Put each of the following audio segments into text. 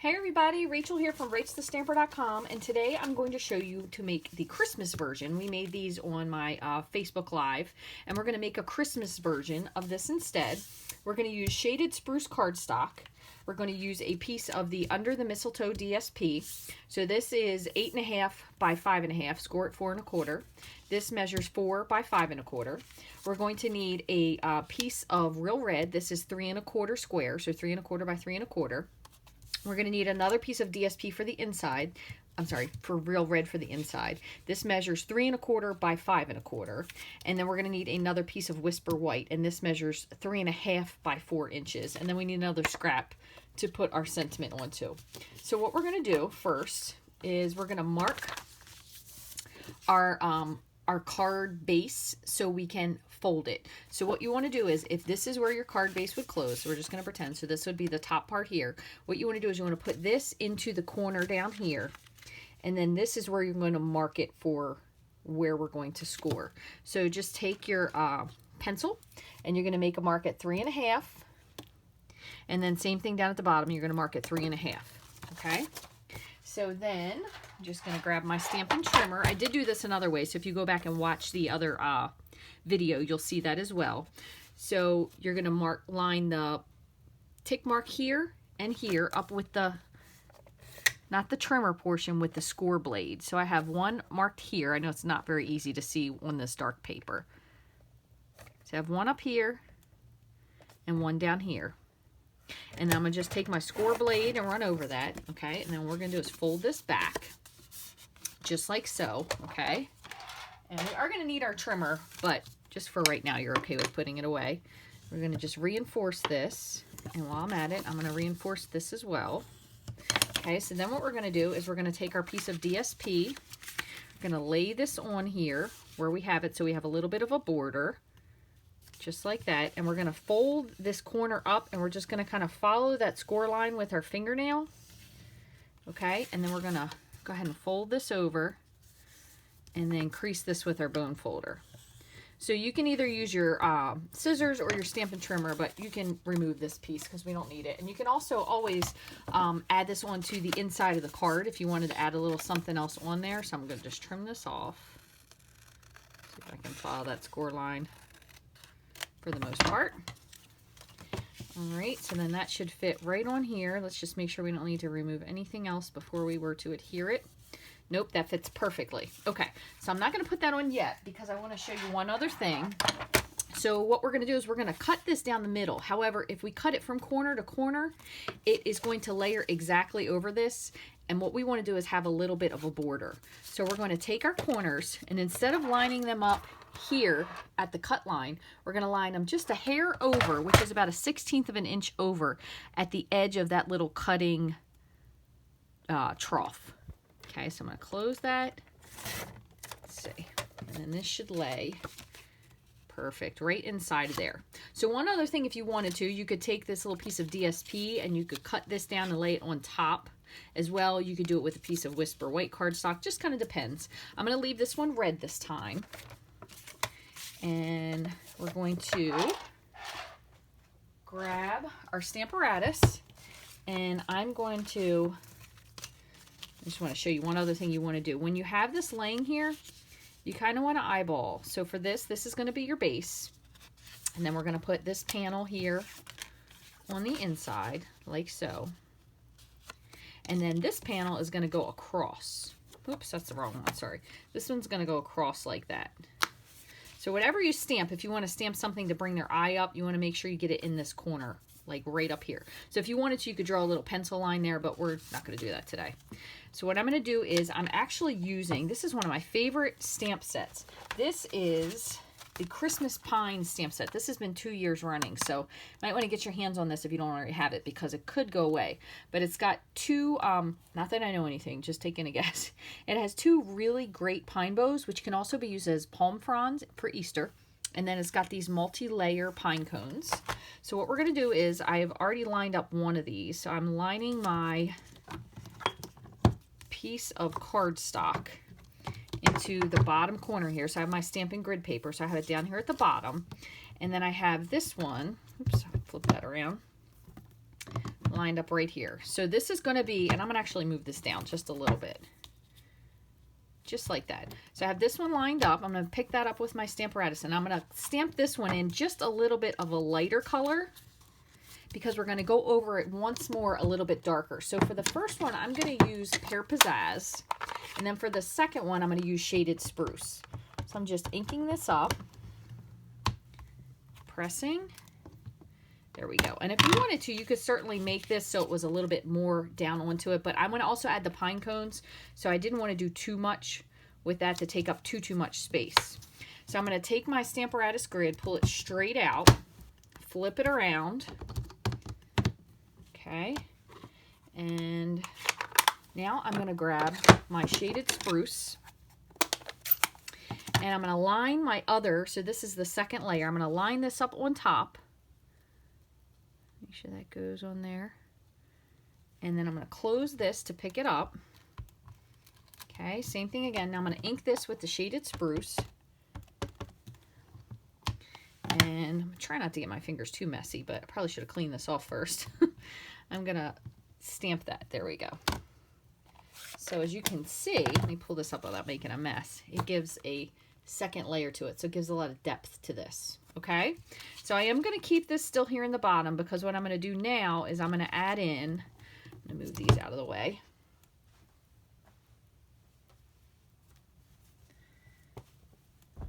Hey everybody, Rachel here from Rachthestamper.com, and today I'm going to show you to make the Christmas version. We made these on my Facebook Live, and we're going to make a Christmas version of this instead. We're going to use shaded spruce cardstock. We're going to use a piece of the Under the Mistletoe DSP. So this is 8.5 by 5.5, score at 4 1/4. This measures 4 by 5 1/4. We're going to need a piece of real red. This is 3 1/4 square, so 3 1/4 by 3 1/4. We're going to need another piece of DSP for the inside. I'm sorry, for real red for the inside. This measures 3 1/4 by 5 1/4. And then we're going to need another piece of Whisper White, and this measures 3 1/2 by 4 inches. And then we need another scrap to put our sentiment onto. So what we're going to do first is we're going to mark our card base so we can fold it. So what you want to do is, if this is where your card base would close, so we're just going to pretend, so this would be the top part here. What you want to do is you want to put this into the corner down here, and then this is where you're going to mark it for where we're going to score. So just take your pencil, and you're going to make a mark at 3 1/2, and then same thing down at the bottom, you're going to mark at 3 1/2. Okay? So then I'm just going to grab my Stampin' trimmer. I did do this another way, so if you go back and watch the other video, you'll see that as well. So you're going to line the tick mark here and here up with the, not the trimmer portion, with the score blade. So I have one marked here. I know it's not very easy to see on this dark paper. So I have one up here and one down here. And then I'm going to just take my score blade and run over that, okay? And then what we're going to do is fold this back, just like so, okay? And we are going to need our trimmer, but just for right now, you're okay with putting it away. We're going to just reinforce this, and while I'm at it, I'm going to reinforce this as well. Okay, so then what we're going to do is we're going to take our piece of DSP, we're going to lay this on here where we have it so we have a little bit of a border, just like that, and we're going to fold this corner up, and we're just going to kind of follow that score line with our fingernail, okay? And then we're going to go ahead and fold this over, and then crease this with our bone folder. So you can either use your scissors or your Stampin' trimmer, but you can remove this piece because we don't need it. And you can also always add this onto the inside of the card if you wanted to add a little something else on there. So I'm going to just trim this off. See if I can follow that score line for the most part. All right, so then that should fit right on here. Let's just make sure we don't need to remove anything else before we were to adhere it. Nope, that fits perfectly. Okay, so I'm not going to put that on yet because I want to show you one other thing. So what we're going to do is we're going to cut this down the middle. However, if we cut it from corner to corner, it is going to layer exactly over this. And what we want to do is have a little bit of a border. So we're going to take our corners, and instead of lining them up here at the cut line, we're going to line them just a hair over, which is about a 1/16 of an inch over at the edge of that little cutting trough. Okay, so I'm going to close that. Let's see. And then this should lay perfect right inside of there. So one other thing, if you wanted to, you could take this little piece of DSP and you could cut this down and lay it on top as well. You could do it with a piece of Whisper White cardstock. Just kind of depends. I'm going to leave this one red this time. And we're going to grab our Stamparatus, and I'm going to, I just want to show you one other thing you want to do. When you have this laying here, you kind of want to eyeball. So for this is going to be your base. And then we're going to put this panel here on the inside, like so. And then this panel is going to go across. Oops, that's the wrong one, sorry. This one's going to go across like that. So whatever you stamp, if you want to stamp something to bring their eye up, you want to make sure you get it in this corner, like right up here. So if you wanted to, you could draw a little pencil line there, but we're not going to do that today. So what I'm going to do is I'm actually using, this is one of my favorite stamp sets. This is the Christmas Pine stamp set. This has been 2 years running, so you might want to get your hands on this if you don't already have it, because it could go away. But it's got two, not that I know anything, just taking a guess. It has two really great pine bows, which can also be used as palm fronds for Easter. And then it's got these multi-layer pine cones. So what we're going to do is I have already lined up one of these. So I'm lining my piece of cardstock into the bottom corner here. So I have my Stampin' grid paper, so I have it down here at the bottom. And then I have this one, oops, I'll flip that around, lined up right here. So this is going to be, and I'm going to actually move this down just a little bit. Just like that. So I have this one lined up. I'm going to pick that up with my Stamparatus, and I'm going to stamp this one in just a little bit of a lighter color because we're going to go over it once more a little bit darker. So for the first one, I'm going to use Pear Pizzazz, and then for the second one, I'm going to use Shaded Spruce. So I'm just inking this up, pressing. There we go. And if you wanted to, you could certainly make this so it was a little bit more down onto it, but I'm going to also add the pine cones, so I didn't want to do too much with that to take up too much space. So I'm going to take my Stamparatus grid, pull it straight out, flip it around, okay, and now I'm going to grab my Shaded Spruce, and I'm going to line my other, so this is the second layer, I'm going to line this up on top. Make sure that goes on there. And then I'm going to close this to pick it up. Okay, same thing again. Now I'm going to ink this with the Shaded Spruce. And I'm trying not to get my fingers too messy, but I probably should have cleaned this off first. I'm going to stamp that. There we go. So as you can see, let me pull this up without making a mess. It gives a second layer to it, so it gives a lot of depth to this. Okay, so I am going to keep this still here in the bottom because what I'm going to do now is I'm going to add in, I'm going to move these out of the way.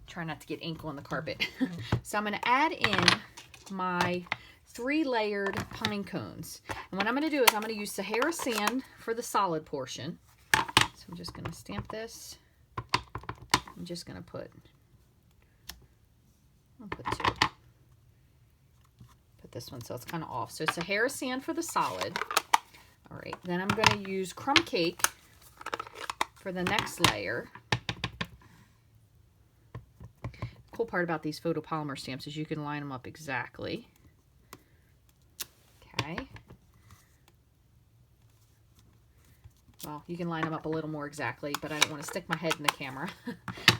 Try not to get ink on the carpet. So I'm going to add in my 3-layered pine cones. And what I'm going to do is I'm going to use Sahara Sand for the solid portion. So I'm just going to stamp this. I'm just going to put 2. Put this one so it's kind of off. So Sahara Sand for the solid. All right, then I'm going to use Crumb Cake for the next layer. Cool part about these photopolymer stamps is you can line them up exactly. Okay. Well, you can line them up a little more exactly, but I don't want to stick my head in the camera.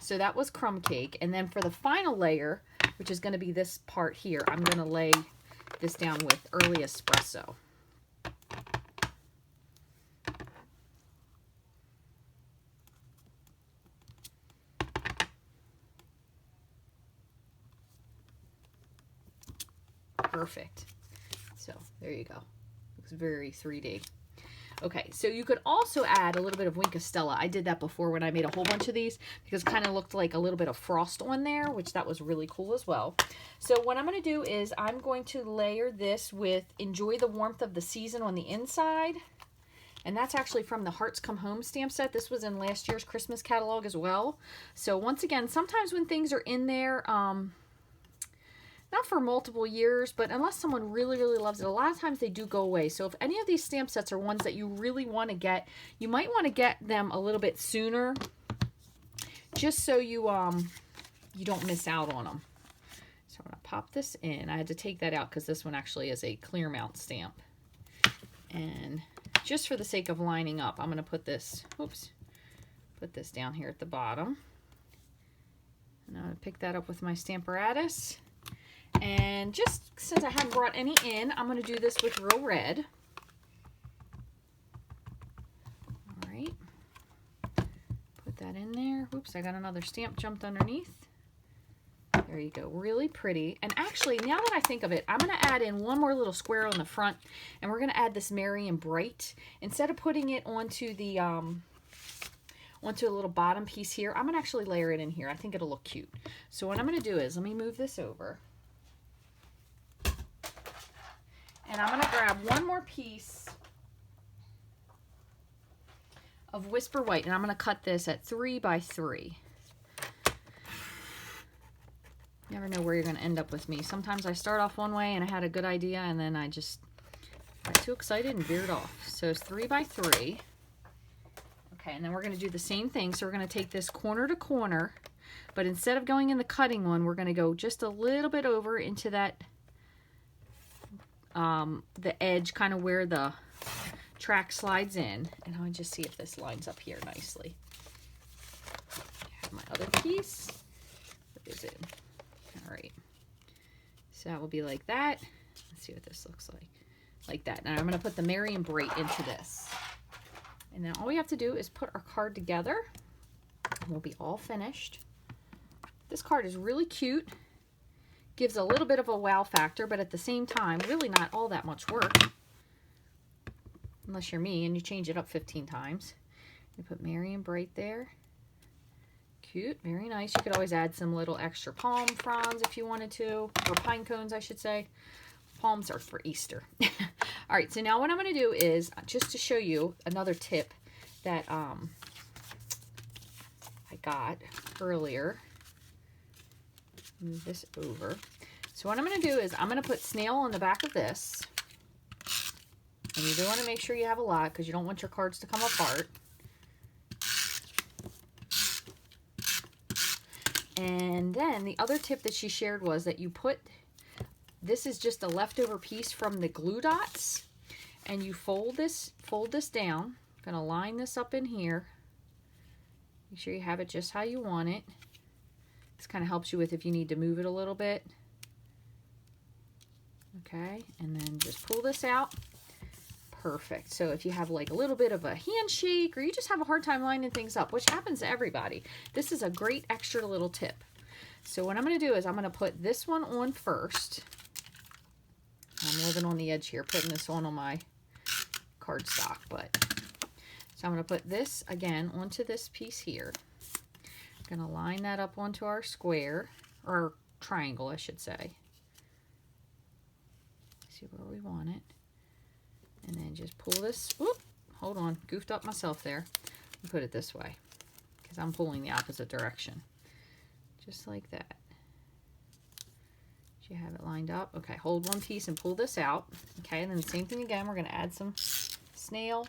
So that was Crumb Cake. And then for the final layer, which is going to be this part here, I'm going to lay this down with Early Espresso. Perfect. So there you go. Looks very 3D. Okay, so you could also add a little bit of Wink of Stella. I did that before when I made a whole bunch of these because it kind of looked like a little bit of frost on there, which that was really cool as well. So what I'm going to do is I'm going to layer this with Enjoy the Warmth of the Season on the inside. And that's actually from the Hearts Come Home stamp set. This was in last year's Christmas catalog as well. So once again, sometimes when things are in there, not for multiple years, but unless someone really, really loves it, a lot of times they do go away. So if any of these stamp sets are ones that you really want to get, you might want to get them a little bit sooner, just so you you don't miss out on them. So I'm going to pop this in. I had to take that out because this one actually is a clear mount stamp. And just for the sake of lining up, I'm going to put this, oops, put this down here at the bottom. And I'm going to pick that up with my Stamparatus. And just since I haven't brought any in, I'm going to do this with Real Red. All right. Put that in there. Oops, I got another stamp jumped underneath. There you go. Really pretty. And actually, now that I think of it, I'm going to add in one more little square on the front, and we're going to add this Merry and Bright. Instead of putting it onto the onto a little bottom piece here, I'm going to actually layer it in here. I think it'll look cute. So what I'm going to do is, let me move this over. And I'm going to grab one more piece of Whisper White, and I'm going to cut this at 3 by 3. Never know where you're going to end up with me. Sometimes I start off one way and I had a good idea, and then I just got too excited and veered off. So it's 3 by 3. Okay, and then we're going to do the same thing. So we're going to take this corner to corner, but instead of going in the cutting one, we're going to go just a little bit over into that the edge, kind of where the track slides in. And I'll just see if this lines up here nicely. I have my other piece. Where is it? All right. So that will be like that. Let's see what this looks like. like that. And I'm going to put the Merry and Bright into this. And then all we have to do is put our card together. And we'll be all finished. This card is really cute. Gives a little bit of a wow factor, but at the same time, really not all that much work. Unless you're me and you change it up 15 times. You put Merry and Bright there. Cute, very nice. You could always add some little extra palm fronds if you wanted to, or pine cones, I should say. Palms are for Easter. All right, so now what I'm going to do is, just to show you another tip that I got earlier. Move this over. So what I'm going to do is I'm going to put snail on the back of this. And you do want to make sure you have a lot because you don't want your cards to come apart. And then the other tip that she shared was that you put, this is just a leftover piece from the glue dots, and you fold this down. I'm going to line this up in here. Make sure you have it just how you want it. This kind of helps you with if you need to move it a little bit. Okay, and then just pull this out. Perfect. So if you have like a little bit of a handshake or you just have a hard time lining things up, which happens to everybody, this is a great extra little tip. So what I'm going to do is I'm going to put this one on first. I'm living on the edge here, putting this on my cardstock, but so I'm going to put this again onto this piece here. I'm going to line that up onto our square, or triangle, I should say. See where we want it. And then just pull this, whoop, hold on, goofed up myself there. And put it this way, because I'm pulling the opposite direction. Just like that. Do you have it lined up? Okay, hold one piece and pull this out. Okay, and then the same thing again, we're going to add some snail.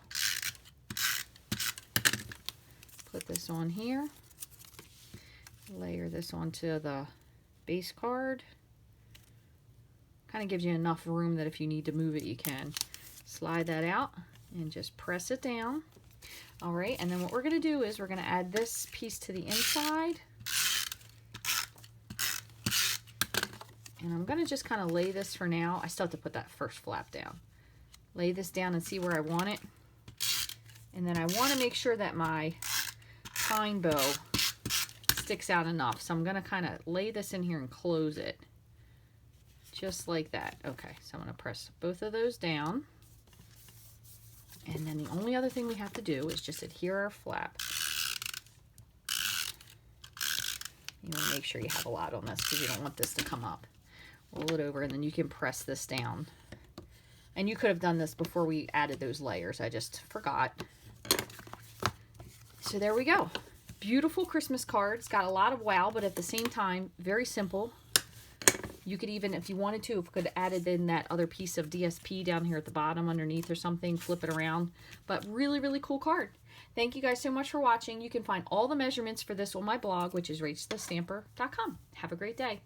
Put this on here. Layer this onto the base card. Kind of gives you enough room that if you need to move it, you can. Slide that out and just press it down. All right, and then what we're going to do is we're going to add this piece to the inside. And I'm going to just kind of lay this for now. I still have to put that first flap down. Lay this down and see where I want it. And then I want to make sure that my pine bow sticks out enough. So I'm going to kind of lay this in here and close it. Just like that. Okay, so I'm going to press both of those down. And then the only other thing we have to do is just adhere our flap. You want to make sure you have a lot on this because you don't want this to come up. Roll it over and then you can press this down. And you could have done this before we added those layers. I just forgot. So there we go. Beautiful Christmas card. It's got a lot of wow, but at the same time, very simple. You could even, if you wanted to, could have added in that other piece of DSP down here at the bottom underneath or something, flip it around. But really, really cool card. Thank you guys so much for watching. You can find all the measurements for this on my blog, which is Rachthestamper.com. Have a great day.